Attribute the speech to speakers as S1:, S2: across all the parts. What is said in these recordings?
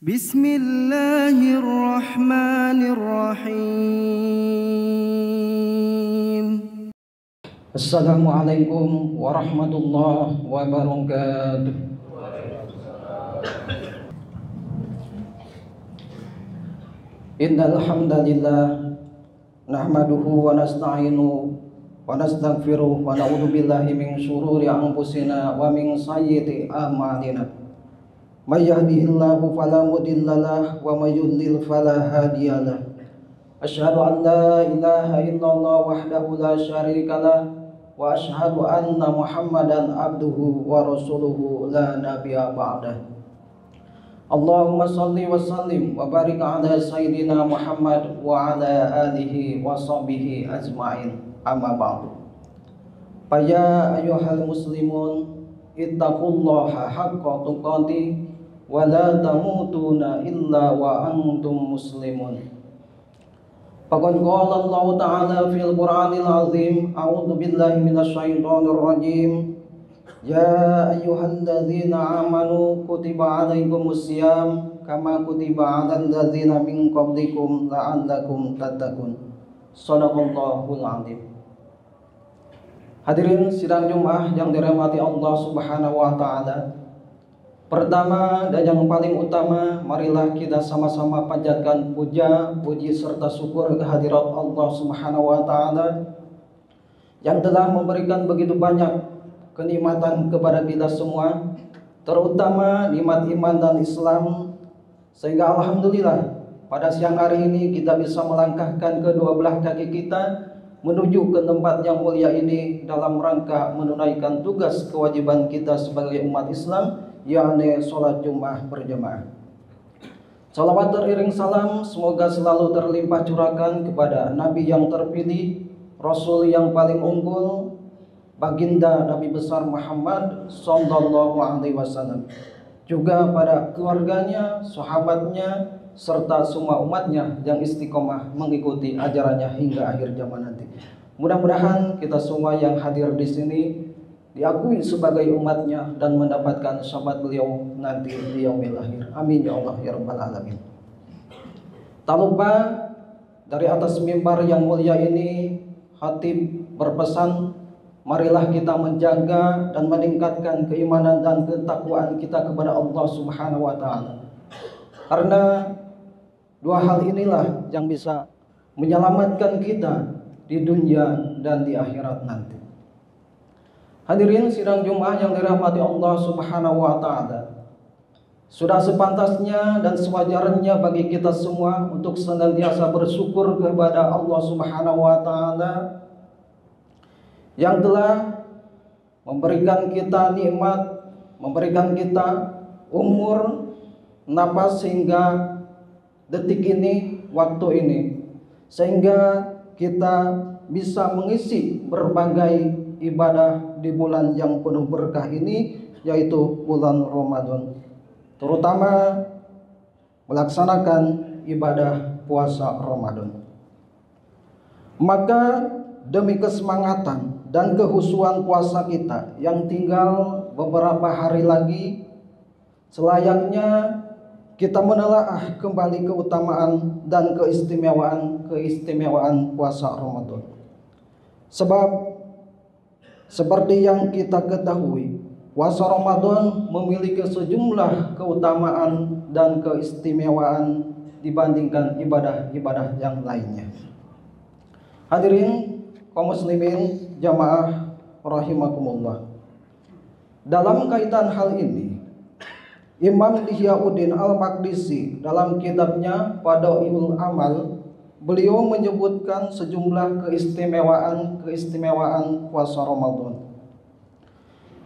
S1: Bismillahirrahmanirrahim.
S2: Assalamualaikum warahmatullahi wabarakatuh. Innal hamdalillah nahmaduhu wa nasta'inuhu wa nastaghfiruh wa na'udzu billahi min syururi anfusina wa min sayyiati a'malina. May yahdihillahu fala mudhillalah wa may yudlil fala hadiyalah. Asyhadu an la ilaha illallah wahdahu la syarikalah wa asyhadu anna Muhammadan abduhu wa rasuluhu la nabiyya ba'dah. Allahumma salli wa sallim wa barik ala sayyidina Muhammad wa ala alihi wa sahbihi ajma'in. Amma ba'du. Faya ayyuhal muslimun ittaqullaha haqqa tuqatih wa la tamutunna illa wa antum muslimun. Faqad qala Allah Ta'ala fil Qur'anil Azim, a'udzu billahi minasy syaithanir rajim. Ya ayyuhalladzina amanu kutiba 'alaikumus syiyam kama kutiba 'alal ladzina min qablikum la'allakum tattaqun. Shadaqallahul 'azim. Hadirin sidang Jumat yang dirahmati Allah Subhanahu wa taala. Pertama dan yang paling utama, marilah kita sama-sama panjatkan puja, puji serta syukur kehadirat Allah Subhanahu wa taala yang telah memberikan begitu banyak kenikmatan kepada kita semua, terutama nikmat iman dan Islam, sehingga alhamdulillah pada siang hari ini kita bisa melangkahkan kedua belah kaki kita menuju ke tempat yang mulia ini dalam rangka menunaikan tugas kewajiban kita sebagai umat Islam, yakni sholat Jumat berjamaah. Salawat teriring salam semoga selalu terlimpah curahkan kepada Nabi yang terpilih, Rasul yang paling unggul, baginda Nabi besar Muhammad sallallahu alaihi wasallam, juga pada keluarganya, sahabatnya, serta semua umatnya yang istiqomah mengikuti ajarannya hingga akhir zaman nanti. Mudah-mudahan kita semua yang hadir di sini diakui sebagai umatnya dan mendapatkan syafaat beliau nanti di yaumil akhir. Amin ya Allah ya rabbal alamin. Tak lupa dari atas mimbar yang mulia ini khatib berpesan, marilah kita menjaga dan meningkatkan keimanan dan ketakwaan kita kepada Allah Subhanahu wa taala. Karena dua hal inilah yang bisa menyelamatkan kita di dunia dan di akhirat nanti. Hadirin sidang Jumat yang dirahmati Allah Subhanahu wa taala. Sudah sepantasnya dan sewajarnya bagi kita semua untuk senantiasa bersyukur kepada Allah Subhanahu wa taala yang telah memberikan kita nikmat, memberikan kita umur, napas hingga detik ini, waktu ini, sehingga kita bisa mengisi berbagai ibadah di bulan yang penuh berkah ini, yaitu bulan Ramadan, terutama melaksanakan ibadah puasa Ramadan. Maka demi kesemangatan dan kehusuan puasa kita yang tinggal beberapa hari lagi, selayaknya kita menelaah kembali keutamaan dan keistimewaan puasa Ramadan. Sebab seperti yang kita ketahui, puasa Ramadan memiliki sejumlah keutamaan dan keistimewaan dibandingkan ibadah-ibadah yang lainnya. Hadirin kaum muslimin jamaah rahimakumullah. Dalam kaitan hal ini, Imam Ihyauddin Al-Maqdisi dalam kitabnya Fadhailul Amal, beliau menyebutkan sejumlah keistimewaan puasa Ramadan.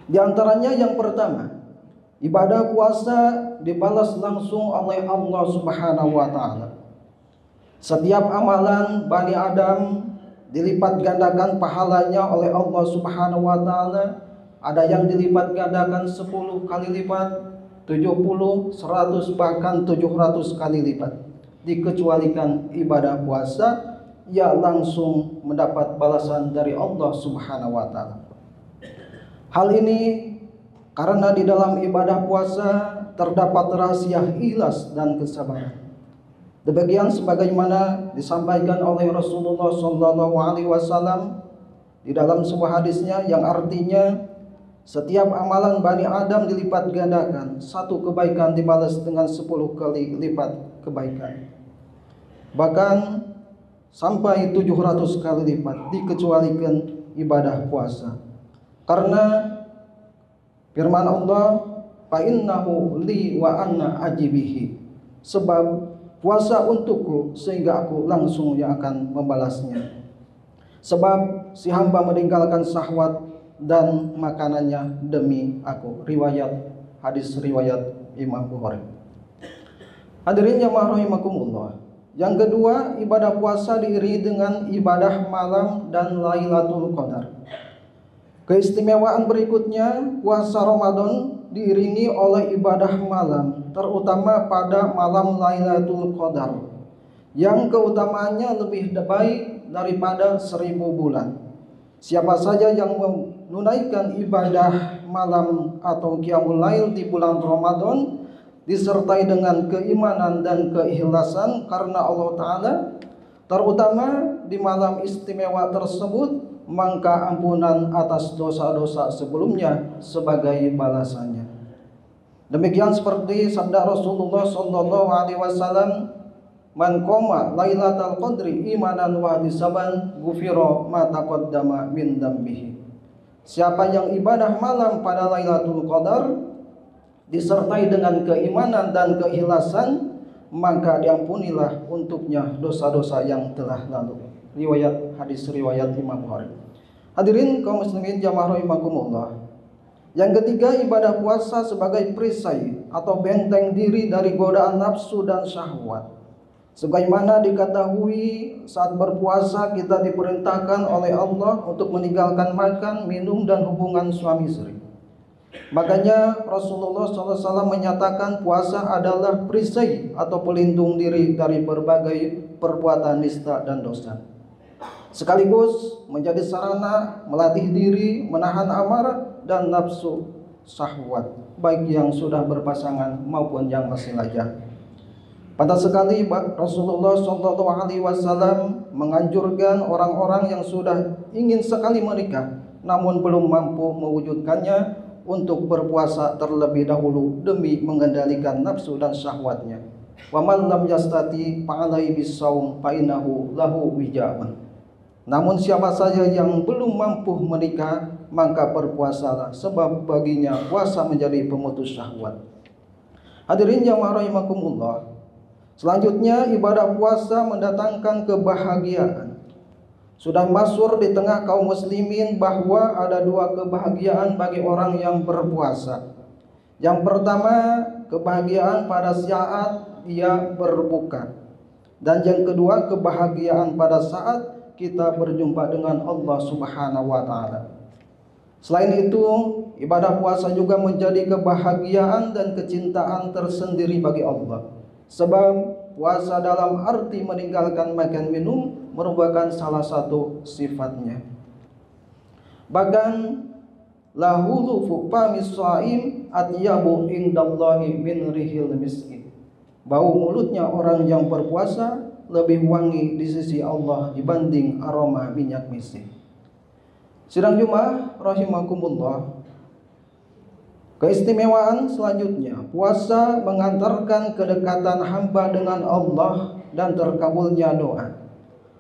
S2: Di antaranya yang pertama, ibadah puasa dibalas langsung oleh Allah Subhanahu wa taala. Setiap amalan Bani Adam dilipat gandakan pahalanya oleh Allah Subhanahu wa taala. Ada yang dilipat gandakan 10 kali lipat, 70, 100, bahkan 700 kali lipat. Dikecualikan ibadah puasa, ia langsung mendapat balasan dari Allah Subhanahu wa taala. Hal ini karena di dalam ibadah puasa terdapat rahasia ikhlas dan kesabaran. Demikian sebagaimana disampaikan oleh Rasulullah SAW di dalam sebuah hadisnya yang artinya setiap amalan Bani Adam dilipat gandakan, satu kebaikan dibalas dengan 10 kali lipat kebaikan. Bahkan sampai 700 kali lipat dikecualikan ibadah puasa. Karena firman Allah, fa innahu li wa anna ajibihi, sebab puasa untukku sehingga aku langsung yang akan membalasnya. Sebab si hamba meninggalkan syahwat dan makanannya demi aku. Hadis riwayat Imam Bukhari. Hadirin jamaah rahimakumullah. Yang kedua, ibadah puasa diiringi dengan ibadah malam dan Lailatul Qadar. Keistimewaan berikutnya, puasa Ramadan diiringi oleh ibadah malam, terutama pada malam Lailatul Qadar, yang keutamaannya lebih baik daripada 1000 bulan. Siapa saja yang menunaikan ibadah malam atau qiyamul lail di bulan Ramadan disertai dengan keimanan dan keikhlasan karena Allah Ta'ala, terutama di malam istimewa tersebut, maka ampunan atas dosa-dosa sebelumnya sebagai balasannya. Demikian seperti sabda Rasulullah SAW, man qoma lailatal qadri imanan wa ihtisaban ghufira ma taqaddama min dambihi. Siapa yang ibadah malam pada Lailatul Qadar disertai dengan keimanan dan keikhlasan, maka diampunilah untuknya dosa-dosa yang telah lalu. Hadis riwayat Imam Bukhari. Hadirin kaum muslimin jamaah rahimakumullah. Yang ketiga, ibadah puasa sebagai perisai atau benteng diri dari godaan nafsu dan syahwat. Sebagaimana diketahui, saat berpuasa kita diperintahkan oleh Allah untuk meninggalkan makan, minum, dan hubungan suami istri. Makanya Rasulullah SAW menyatakan puasa adalah perisai atau pelindung diri dari berbagai perbuatan nista dan dosa, sekaligus menjadi sarana melatih diri menahan amarah dan nafsu syahwat, baik yang sudah berpasangan maupun yang masih lajang. Pantas sekali Rasulullah SAW menganjurkan orang-orang yang sudah ingin sekali menikah namun belum mampu mewujudkannya untuk berpuasa terlebih dahulu demi mengendalikan nafsu dan syahwatnya. Wa man lam yastati fa'alaihi bisawm fa innahu lahu wija'un. Namun siapa saja yang belum mampu menikah, maka berpuasalah, sebab baginya puasa menjadi pemutus syahwat. Hadirin jamaah rahimakumullah. Selanjutnya, ibadah puasa mendatangkan kebahagiaan. Sudah masyhur di tengah kaum muslimin bahwa ada 2 kebahagiaan bagi orang yang berpuasa. Yang pertama, kebahagiaan pada saat dia berbuka. Dan yang kedua, kebahagiaan pada saat kita berjumpa dengan Allah Subhanahu wa Ta'ala. Selain itu, ibadah puasa juga menjadi kebahagiaan dan kecintaan tersendiri bagi Allah. Sebab puasa dalam arti meninggalkan makan minum merupakan salah satu sifatnya. Bahkan lahulu fuqamis shaim atyabu indallahi min rihil miski. Bau mulutnya orang yang berpuasa lebih wangi di sisi Allah dibanding aroma minyak misik. Sidang Jumat rahimakumullah. Keistimewaan selanjutnya, puasa mengantarkan kedekatan hamba dengan Allah dan terkabulnya doa.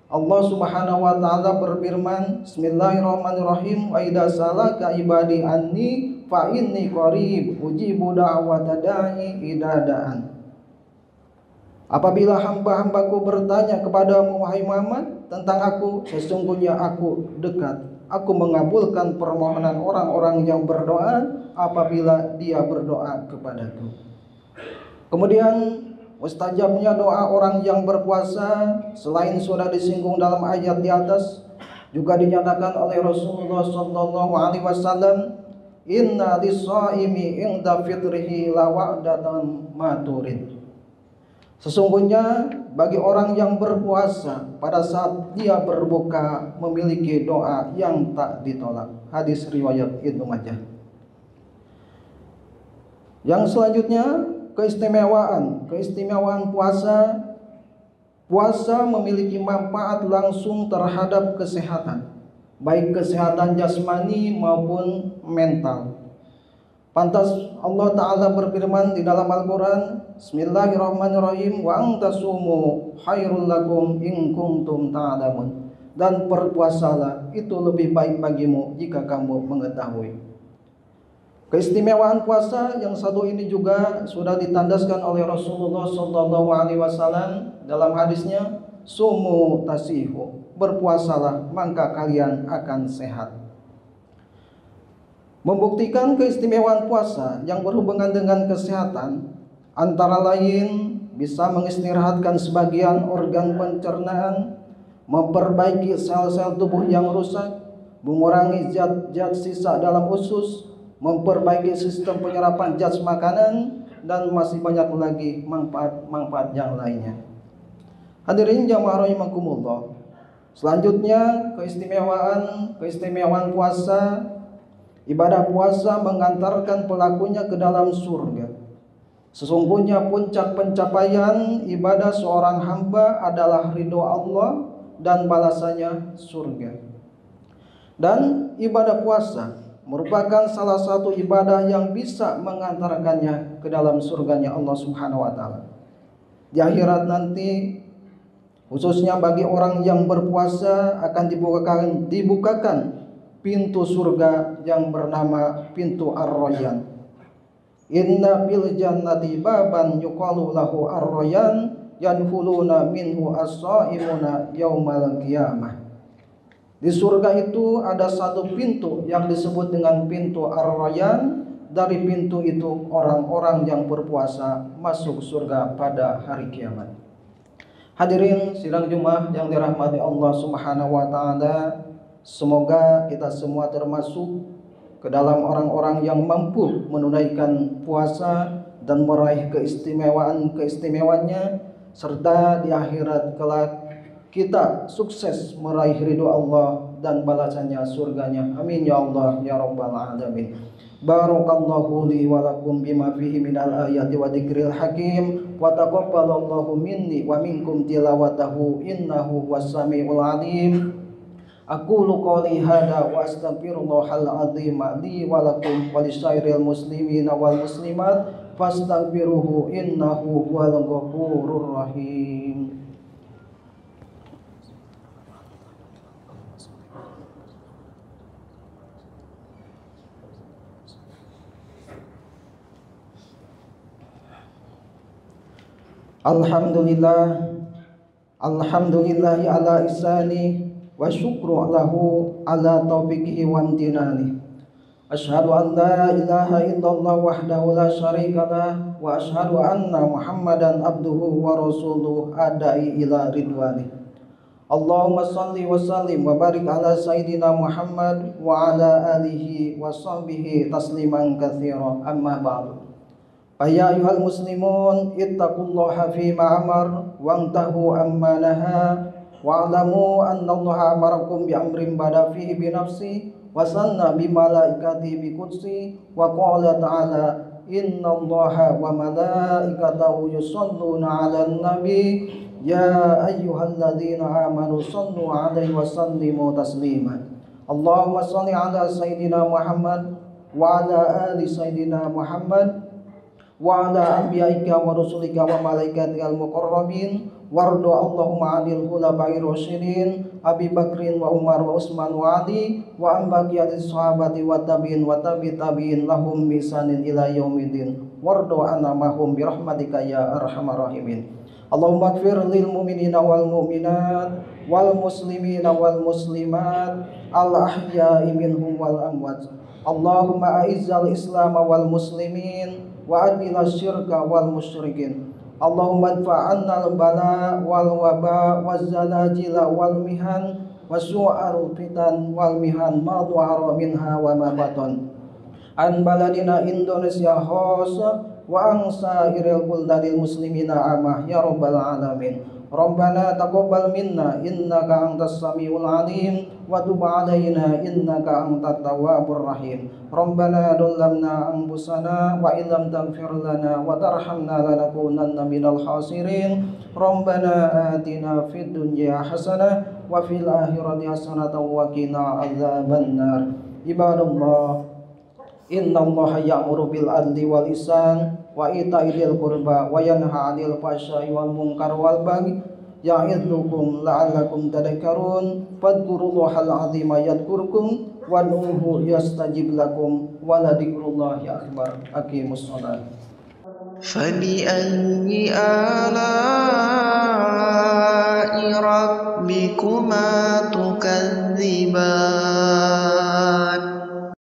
S2: Allah Subhanahu wa Ta'ala berfirman, Bismillahirrahmanirrahim, wa idza salaka ibadi anni fa inni qarib ujibu da'wata da'i idza da'an. Apabila hamba-hambaku bertanya kepadamu wahai Muhammad tentang aku, sesungguhnya aku dekat. Aku mengabulkan permohonan orang-orang yang berdoa apabila dia berdoa kepadaku. Kemudian mustajabnya doa orang yang berpuasa selain sudah disinggung dalam ayat di atas, juga dinyatakan oleh Rasulullah SAW, inna lis-shaimi inda fitrihi lawa'datan maturid. Sesungguhnya bagi orang yang berpuasa pada saat dia berbuka memiliki doa yang tak ditolak. Hadis riwayat Ibnu Majah. Yang selanjutnya keistimewaan puasa. Puasa memiliki manfaat langsung terhadap kesehatan, baik kesehatan jasmani maupun mental. Pantas Allah Ta'ala berfirman di dalam Al-Quran, Bismillahirrahmanirrahim, wa antasumu khairul lakum in kuntum ta'lamun. Dan berpuasalah itu lebih baik bagimu jika kamu mengetahui. Keistimewaan puasa yang satu ini juga sudah ditandaskan oleh Rasulullah SAW dalam hadisnya, sumu tasihu, berpuasalah maka kalian akan sehat. Membuktikan keistimewaan puasa yang berhubungan dengan kesehatan, antara lain bisa mengistirahatkan sebagian organ pencernaan, memperbaiki sel-sel tubuh yang rusak, mengurangi zat-zat sisa dalam usus, memperbaiki sistem penyerapan zat makanan, dan masih banyak lagi manfaat-manfaat yang lainnya. Hadirin jamaah rahimakumullah. Selanjutnya keistimewaan puasa. Ibadah puasa mengantarkan pelakunya ke dalam surga. Sesungguhnya puncak pencapaian ibadah seorang hamba adalah ridho Allah dan balasannya surga. Dan ibadah puasa merupakan salah satu ibadah yang bisa mengantarkannya ke dalam surganya Allah Subhanahu wa Ta'ala. Di akhirat nanti, khususnya bagi orang yang berpuasa, akan dibukakan pintu surga yang bernama pintu Ar-Rayyan. Inna fil jannati baban yuqalu lahu Ar-Rayyan yanfuluna minhu as-shaimuna yaumal qiyamah. Di surga itu ada satu pintu yang disebut dengan pintu Ar-Rayyan. Dari pintu itu orang-orang yang berpuasa masuk surga pada hari kiamat. Hadirin sidang Jumat yang dirahmati Allah Subhanahu wa Ta'ala, semoga kita semua termasuk ke dalam orang-orang yang mampu menunaikan puasa dan meraih keistimewaannya, serta di akhirat kelak kita sukses meraih ridho Allah dan balasannya surganya. Amin ya Allah ya rabbal alamin. Barakallahu li wa lakum bima fihi minal ayati wa dzikril hakim, wa taqabbalallahu minni wa minkum tilawatahu innahu was-sami'ul alim. Aqulu qouli hadza wa astaghfirullahal azim li wa lakum wa lisairil muslimina wal muslimat fastaghfiruhu innahu huwal ghafurur rahim. Alhamdulillahi ala ihsani wa syukru lahu ala taufiqihi wa amtinani. Asyhadu an la ilaha illallah wahdahu la syarika lah wa asyhadu anna Muhammadan abduhu wa rasuluh adai ila ridwani. Allahumma salli wa sallim wa barik ala sayyidina Muhammad wa ala alihi wa sahbihi tasliman katsira, amma ba'du. Ya ayyuhal muslimun ittaqullaha fima amar wangtahu amma naha wa'lamu anna Allah amarakum bi amrin bada fihi bi nafsi wa sanna bi malaikati bi qudsi wa qala ta'ala innallaha wa malaikatahu yusholluna 'alan nabi ya ayyuhalladzina amanu shallu 'alaihi wa sallimu taslima. Allahumma shalli 'ala sayyidina Muhammad wa 'ala ali sayyidina Muhammad wa ala anbiya'ika wa rusulika wa malaikatikal muqarrabin wardo Allahumma 'anil khulafa'ir rasyidin Abi Bakrin wa Umar wa Utsman wa Ali wa an baqiyatis sahabati wa tabi'in wa tabi'in lahum bi ihsanin ila yaumiddin wardo anna mahum bi rahmatika ya arhamar rahimin. Allahumma ighfir lil mu'minina wal mu'minat wal muslimina wal muslimat al ahya'i minhum wal amwat. Allahumma a'izzal islam wal muslimin wa adila syirka wal musyrikin. Allahumma adfa'anna al-bala wal waba wal zalajila wal mihan wa su'al fitan wal mihan ma dhahara minha wa ma batan an baladina Indonesia khassa وعن سائر البلدان المسلمين عامة يا رب العالمين. ربنا تقبل منا إنك أنت السميع العليم وتب علينا إنك أنت التواب الرحيم. ربنا ظلمنا أنفسنا وإن لم تغفر لنا وترحمنا لنكونن من الخاسرين. ربنا آتنا في الدنيا حسنة وفي الآخرة حسنة وقنا عذاب النار. عباد الله إن الله يأمر بالعدل والإحسان وإيتاء ذي القربى وينهى عن الفحشاء والمنكر والبغي يعظكم لعلكم تذكرون. فاذكروا الله العظيم يذكركم وادعوه يستجب لكم ولذكر الله أكبر. أقيموا الصلاة.
S3: فبأي آلاء ربكما تكذبان